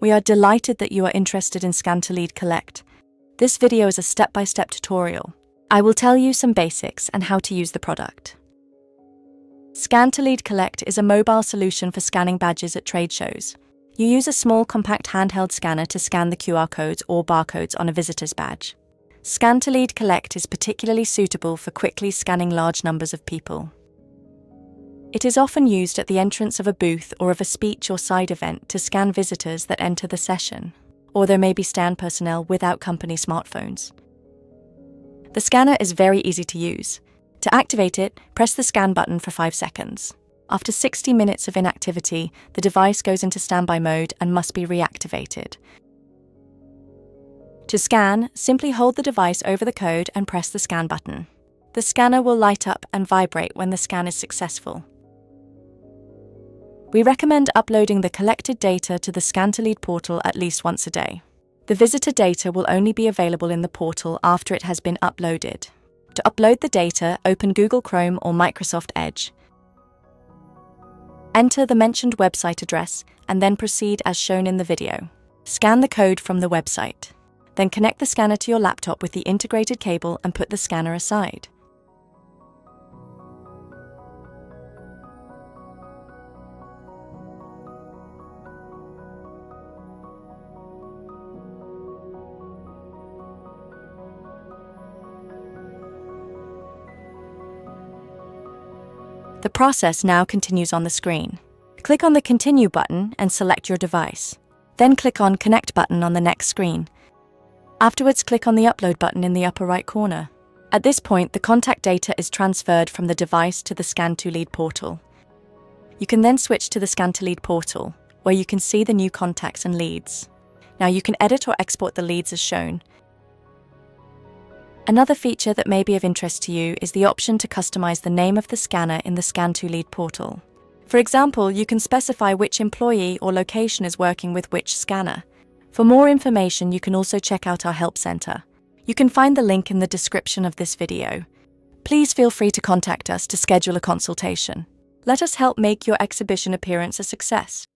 We are delighted that you are interested in Scan2Lead Collect. This video is a step-by-step tutorial. I will tell you some basics and how to use the product. Scan2Lead Collect is a mobile solution for scanning badges at trade shows. You use a small, compact handheld scanner to scan the QR codes or barcodes on a visitor's badge. Scan2Lead Collect is particularly suitable for quickly scanning large numbers of people. It is often used at the entrance of a booth or of a speech or side event to scan visitors that enter the session, or there may be stand personnel without company smartphones. The scanner is very easy to use. To activate it, press the scan button for 5 seconds. After 60 minutes of inactivity, the device goes into standby mode and must be reactivated. To scan, simply hold the device over the code and press the scan button. The scanner will light up and vibrate when the scan is successful. We recommend uploading the collected data to the Scan2Lead portal at least once a day. The visitor data will only be available in the portal after it has been uploaded. To upload the data, open Google Chrome or Microsoft Edge. Enter the mentioned website address and then proceed as shown in the video. Scan the code from the website. Then connect the scanner to your laptop with the integrated cable and put the scanner aside. The process now continues on the screen. Click on the Continue button and select your device. Then click on Connect button on the next screen. Afterwards, click on the Upload button in the upper right corner. At this point, the contact data is transferred from the device to the Scan2Lead portal. You can then switch to the Scan2Lead portal, where you can see the new contacts and leads. Now you can edit or export the leads as shown. Another feature that may be of interest to you is the option to customize the name of the scanner in the Scan2Lead portal. For example, you can specify which employee or location is working with which scanner. For more information, you can also check out our help center. You can find the link in the description of this video. Please feel free to contact us to schedule a consultation. Let us help make your exhibition appearance a success.